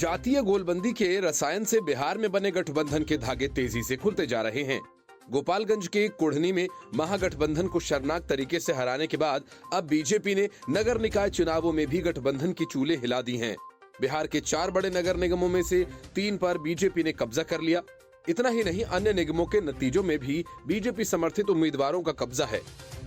जातीय गोलबंदी के रसायन से बिहार में बने गठबंधन के धागे तेजी से खुलते जा रहे हैं। गोपालगंज के कुढ़नी में महागठबंधन को शर्मनाक तरीके से हराने के बाद अब बीजेपी ने नगर निकाय चुनावों में भी गठबंधन की चूल्हे हिला दी हैं। बिहार के 4 बड़े नगर निगमों में से 3 पर बीजेपी ने कब्जा कर लिया। इतना ही नहीं, अन्य निगमों के नतीजों में भी बीजेपी समर्थित उम्मीदवारों का कब्जा है।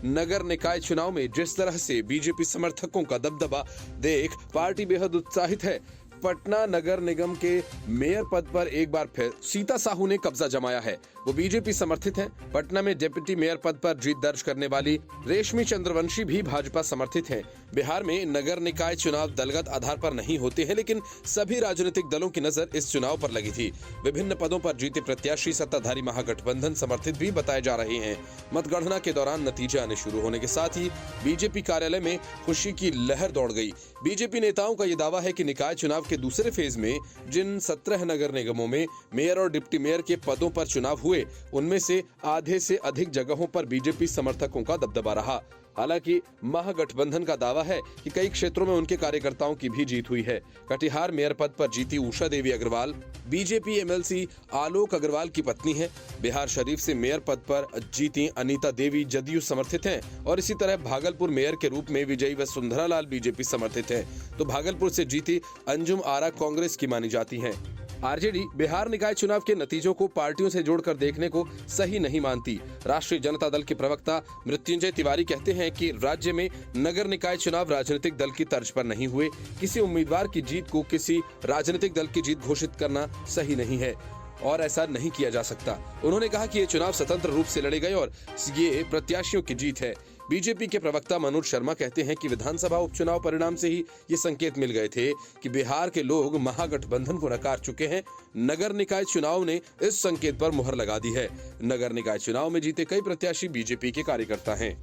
नगर निकाय चुनाव में जिस तरह से बीजेपी समर्थकों का दबदबा देख पार्टी बेहद उत्साहित है। पटना नगर निगम के मेयर पद पर एक बार फिर सीता साहू ने कब्जा जमाया है। वो बीजेपी समर्थित हैं। पटना में डिप्टी मेयर पद पर जीत दर्ज करने वाली रेशमी चंद्रवंशी भी भाजपा समर्थित हैं। बिहार में नगर निकाय चुनाव दलगत आधार पर नहीं होते हैं, लेकिन सभी राजनीतिक दलों की नजर इस चुनाव पर लगी थी। विभिन्न पदों पर जीते प्रत्याशी सत्ताधारी महागठबंधन समर्थित भी बताए जा रहे हैं। मतगणना के दौरान नतीजे आने शुरू होने के साथ ही बीजेपी कार्यालय में खुशी की लहर दौड़ गई। बीजेपी नेताओं का ये दावा है कि निकाय चुनाव के दूसरे फेज में जिन 17 नगर निगमों में मेयर और डिप्टी मेयर के पदों पर चुनाव हुए, उनमें से आधे से अधिक जगहों पर बीजेपी समर्थकों का दबदबा रहा। हालांकि महागठबंधन का दावा है कि कई क्षेत्रों में उनके कार्यकर्ताओं की भी जीत हुई है। कटिहार मेयर पद पर जीती उषा देवी अग्रवाल बीजेपी एमएलसी आलोक अग्रवाल की पत्नी है। बिहार शरीफ से मेयर पद पर जीती अनीता देवी जदयू समर्थित हैं और इसी तरह भागलपुर मेयर के रूप में विजयी वसुंधरा लाल बीजेपी समर्थित हैं, तो भागलपुर से जीती अंजुम आरा कांग्रेस की मानी जाती हैं। आरजेडी बिहार निकाय चुनाव के नतीजों को पार्टियों से जोड़कर देखने को सही नहीं मानती। राष्ट्रीय जनता दल के प्रवक्ता मृत्युंजय तिवारी कहते हैं कि राज्य में नगर निकाय चुनाव राजनीतिक दल की तर्ज पर नहीं हुए। किसी उम्मीदवार की जीत को किसी राजनीतिक दल की जीत घोषित करना सही नहीं है और ऐसा नहीं किया जा सकता। उन्होंने कहा कि ये चुनाव स्वतंत्र रूप से लड़े गए और ये प्रत्याशियों की जीत है। बीजेपी के प्रवक्ता मनोज शर्मा कहते हैं कि विधानसभा उपचुनाव परिणाम से ही ये संकेत मिल गए थे कि बिहार के लोग महागठबंधन को नकार चुके हैं। नगर निकाय चुनाव ने इस संकेत पर मुहर लगा दी है। नगर निकाय चुनाव में जीते कई प्रत्याशी बीजेपी के कार्यकर्ता हैं।